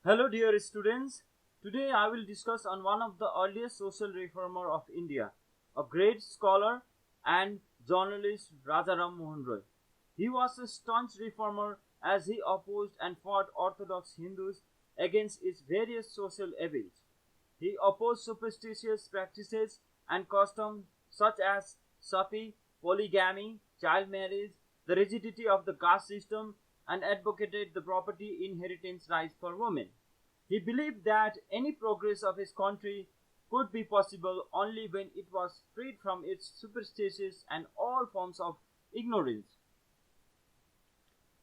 Hello dear students. Today I will discuss on one of the earliest social reformer of India, a great scholar and journalist Raja Ram Mohan Roy. He was a staunch reformer as he opposed and fought Orthodox Hindus against its various social evils. He opposed superstitious practices and customs such as sati, polygamy, child marriage, the rigidity of the caste system, and advocated the property inheritance rights for women. He believed that any progress of his country could be possible only when it was freed from its superstitions and all forms of ignorance.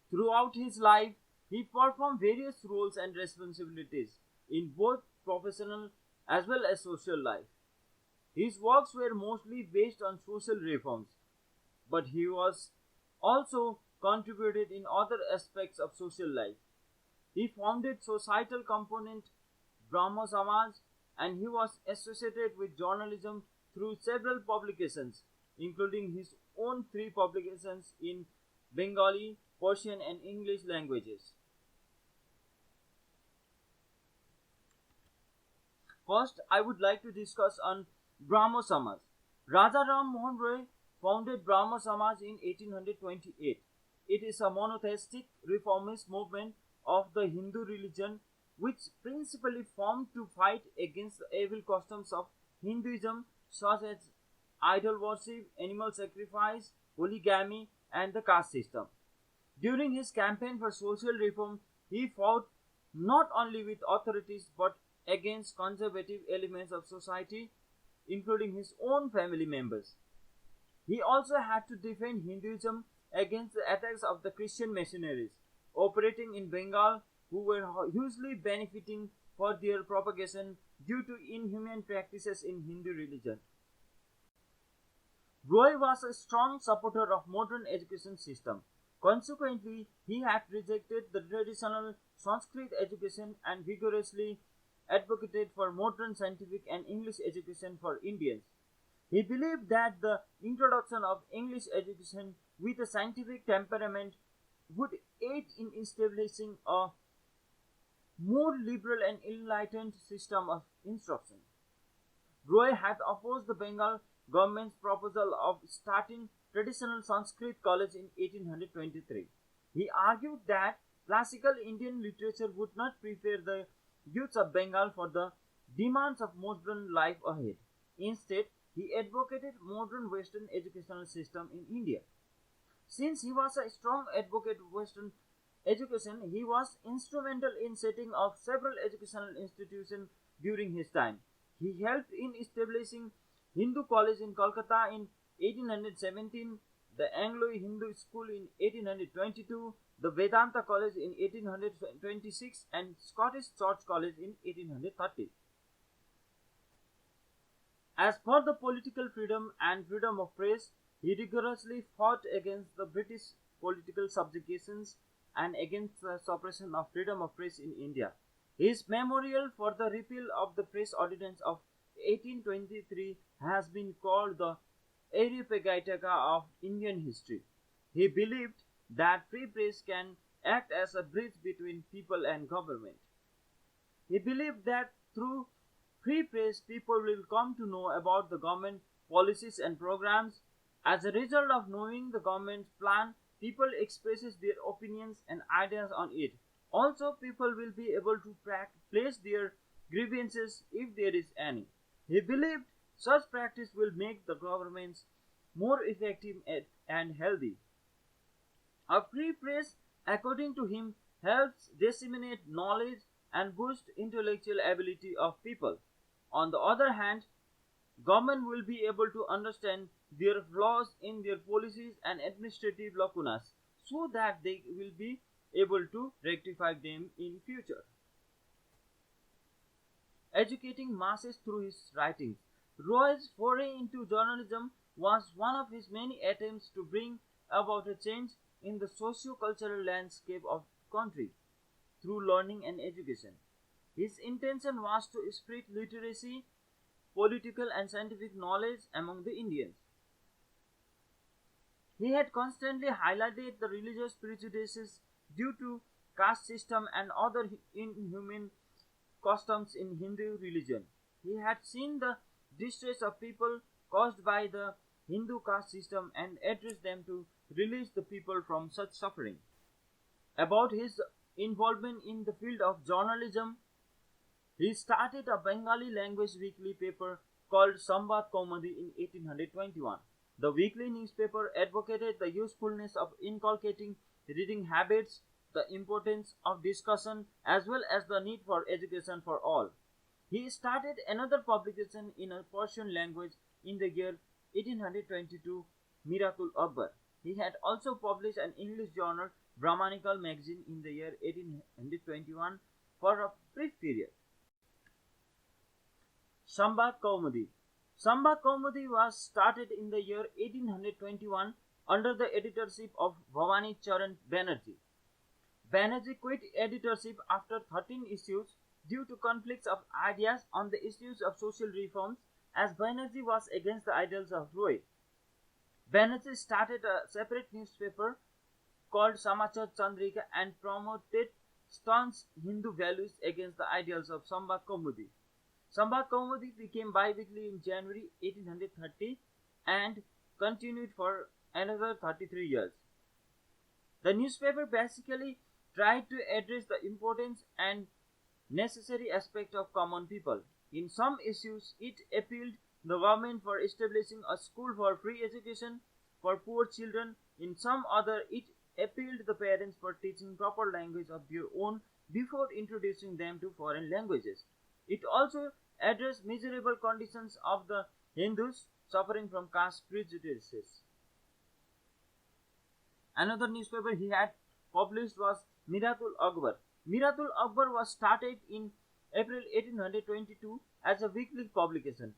Throughout his life, he performed various roles and responsibilities in both professional as well as social life. His works were mostly based on social reforms, but he was also contributed in other aspects of social life. He founded societal component Brahmo Samaj, and he was associated with journalism through several publications, including his own three publications in Bengali, Persian and English languages. First, I would like to discuss on Brahmo Samaj. Raja Ram Mohan Roy founded Brahmo Samaj in 1828. It is a monotheistic reformist movement of the Hindu religion which principally formed to fight against the evil customs of Hinduism such as idol worship, animal sacrifice, polygamy and the caste system. During his campaign for social reform, he fought not only with authorities but against conservative elements of society, including his own family members. He also had to defend Hinduism against the attacks of the Christian missionaries operating in Bengal who were hugely benefiting for their propagation due to inhumane practices in Hindu religion. Roy was a strong supporter of modern education system. Consequently, he had rejected the traditional Sanskrit education and vigorously advocated for modern scientific and English education for Indians. He believed that the introduction of English education with a scientific temperament would aid in establishing a more liberal and enlightened system of instruction. Roy had opposed the Bengal government's proposal of starting traditional Sanskrit college in 1823. He argued that classical Indian literature would not prepare the youths of Bengal for the demands of modern life ahead. Instead, he advocated modern Western educational system in India. Since he was a strong advocate of Western education, he was instrumental in setting up several educational institutions during his time. He helped in establishing Hindu College in Kolkata in 1817, the Anglo-Hindu School in 1822, the Vedanta College in 1826 and Scottish Church College in 1830. As for the political freedom and freedom of press, he rigorously fought against the British political subjugations and against the suppression of freedom of press in India. His memorial for the repeal of the Press Ordinance of 1823 has been called the irrespective of Indian history. He believed that free press can act as a bridge between people and government. He believed that through free press people will come to know about the government policies and programs. As a result of knowing the government's plan, people expresses their opinions and ideas on it. Also, people will be able to place their grievances if there is any. He believed such practice will make the governments more effective and healthy. A free press, according to him, helps disseminate knowledge and boost intellectual ability of people. On the other hand, government will be able to understand their flaws in their policies and administrative lacunas so that they will be able to rectify them in future. Educating masses through his writings. Roy's foray into journalism was one of his many attempts to bring about a change in the socio-cultural landscape of the country through learning and education. His intention was to spread literacy, political and scientific knowledge among the Indians. He had constantly highlighted the religious prejudices due to caste system and other inhuman customs in Hindu religion. He had seen the distress of people caused by the Hindu caste system and addressed them to release the people from such suffering. About his involvement in the field of journalism, he started a Bengali language weekly paper called Sambad Kaumadi in 1821. The weekly newspaper advocated the usefulness of inculcating reading habits, the importance of discussion, as well as the need for education for all. He started another publication in a Persian language in the year 1822, Miratul Akbar. He had also published an English journal, Brahmanical magazine, in the year 1821 for a brief period. Sambad Kaumadi. Sambad Kaumadi was started in the year 1821 under the editorship of Bhavani Charan Banerjee. Banerjee quit editorship after 13 issues due to conflicts of ideas on the issues of social reforms, as Banerjee was against the ideals of Roy. Banerjee started a separate newspaper called Samachar Chandrika and promoted staunch Hindu values against the ideals of Sambad Kaumadi. Sambad Kaumadi became bi-weekly in January 1830 and continued for another 33 years. The newspaper basically tried to address the importance and necessary aspect of common people. In some issues, it appealed the government for establishing a school for free education for poor children. In some other, it appealed the parents for teaching proper language of their own before introducing them to foreign languages. It also addressed miserable conditions of the Hindus suffering from caste prejudices. Another newspaper he had published was Miratul Akbar. Miratul Akbar was started in April 1822 as a weekly publication,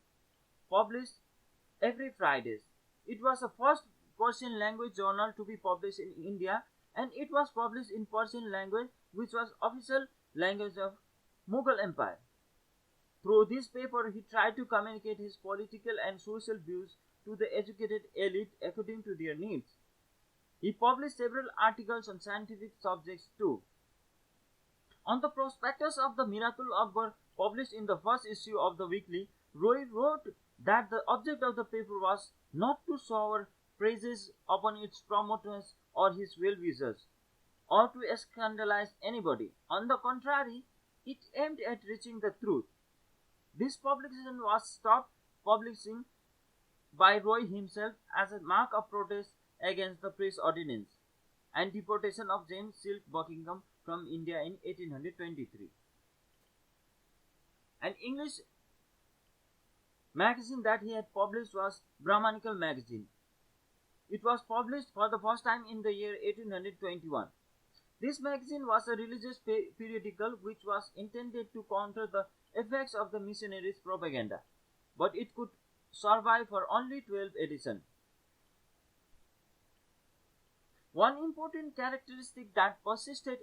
published every Fridays. It was the first Persian language journal to be published in India, and it was published in Persian language, which was official language of Mughal Empire. Through this paper, he tried to communicate his political and social views to the educated elite according to their needs. He published several articles on scientific subjects too. On the prospectus of the Miratul Akbar, published in the first issue of the weekly, Roy wrote that the object of the paper was not to shower praises upon its promoters or his well-wishers, or to scandalize anybody. On the contrary, it aimed at reaching the truth. This publication was stopped publishing by Roy himself as a mark of protest against the press ordinance and deportation of James Silk Buckingham from India in 1823. An English magazine that he had published was Brahmanical magazine. It was published for the first time in the year 1821. This magazine was a religious periodical which was intended to counter the effects of the missionaries' propaganda, but it could survive for only 12 editions. One important characteristic that persisted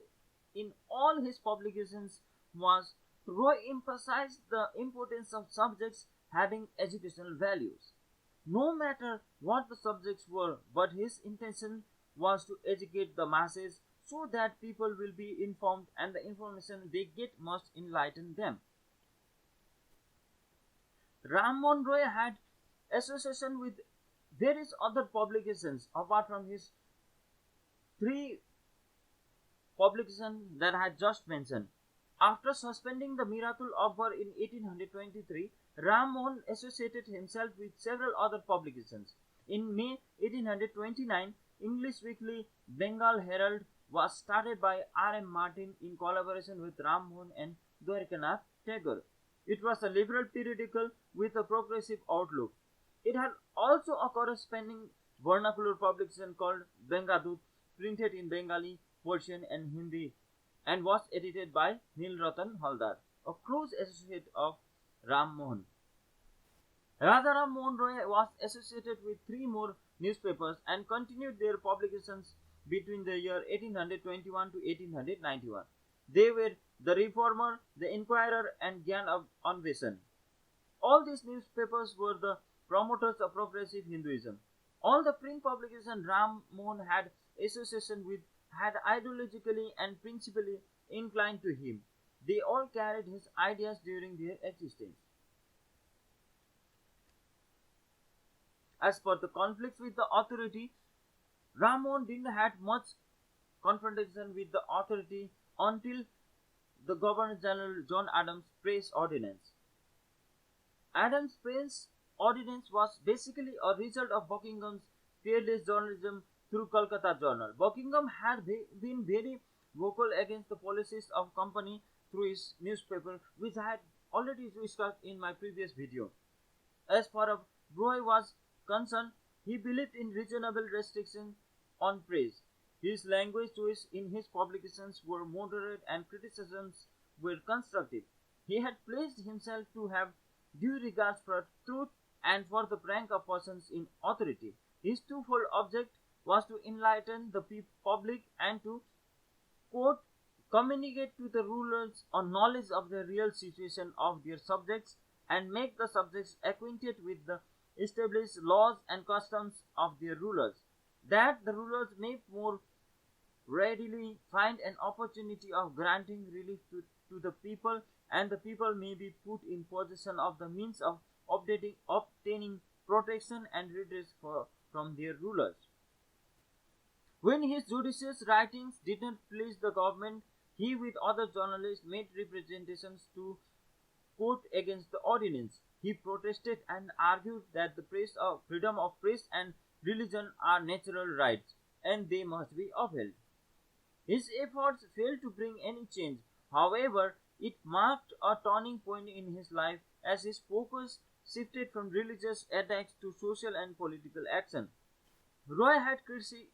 in all his publications was Roy emphasized the importance of subjects having educational values. No matter what the subjects were, but his intention was to educate the masses so that people will be informed and the information they get must enlighten them. Ram Mohan Roy had association with various other publications apart from his three publications that I had just mentioned. After suspending the Miratul Akbar in 1823, Ram Mohan associated himself with several other publications. In May 1829, English weekly Bengal Herald was started by R.M. Martin in collaboration with Ram Mohan and Dwarkanath Tagore. It was a liberal periodical with a progressive outlook. It had also a corresponding vernacular publication called Bengadut, printed in Bengali, Persian and Hindi, and was edited by Nil Ratan Haldar, a close associate of Ram Mohan. Raja Ram Mohan Roy was associated with three more newspapers and continued their publications between the year 1821 to 1891. They were The Reformer, The Inquirer and Gyan Anveshan. All these newspapers were the promoters of progressive Hinduism. All the print publications Ram Mohan had association with had ideologically and principally inclined to him. They all carried his ideas during their existence. As for the conflicts with the authority, Ram Mohan didn't have much confrontation with the authority until the Governor General John Adams' Press Ordinance. Adams' Press Ordinance was basically a result of Buckingham's fearless journalism through Calcutta Journal. Buckingham had been very vocal against the policies of company through his newspaper, which I had already discussed in my previous video. As far as Roy was concerned, he believed in reasonable restrictions on press. His language choice in his publications were moderate and criticisms were constructive. He had pledged himself to have due regard for truth and for the rank of persons in authority. His twofold object was to enlighten the public and to, quote, communicate to the rulers a knowledge of the real situation of their subjects and make the subjects acquainted with the established laws and customs of their rulers, that the rulers may more readily find an opportunity of granting relief to the people, and the people may be put in possession of the means of obtaining protection and redress from their rulers. When his judicious writings did not please the government, he with other journalists made representations to court against the ordinance. He protested and argued that the freedom of press and religion are natural rights and they must be upheld. His efforts failed to bring any change. However, it marked a turning point in his life as his focus shifted from religious attacks to social and political action. Roy had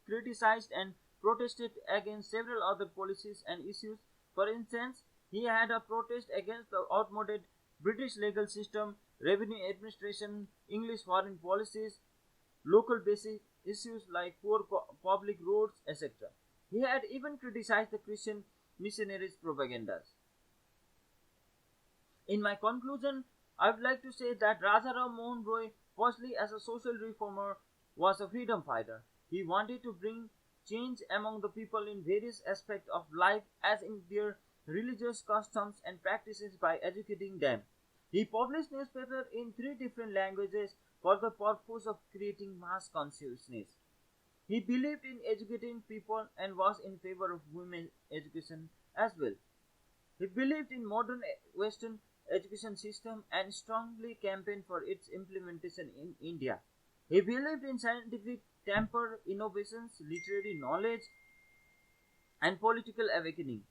criticized and protested against several other policies and issues. For instance, he had a protest against the outmoded British legal system, revenue administration, English foreign policies, local basic issues like poor public roads, etc. He had even criticized the Christian missionaries' propagandas. In my conclusion, I would like to say that Raja Ram Mohan Roy, firstly as a social reformer, was a freedom fighter. He wanted to bring change among the people in various aspects of life, as in their religious customs and practices, by educating them. He published newspapers in 3 different languages for the purpose of creating mass consciousness. He believed in educating people and was in favor of women's education as well. He believed in modern Western education system and strongly campaigned for its implementation in India. He believed in scientific temper, innovations, literary knowledge, and political awakening.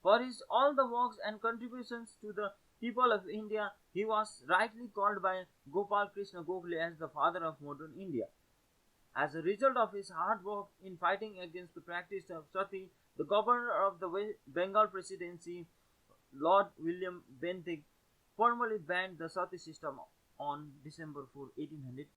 For his all the works and contributions to the people of India, he was rightly called by Gopal Krishna Gokhale as the father of modern India. As a result of his hard work in fighting against the practice of sati, the governor of the Bengal presidency, Lord William Bentinck, formally banned the sati system on December 4, 1820.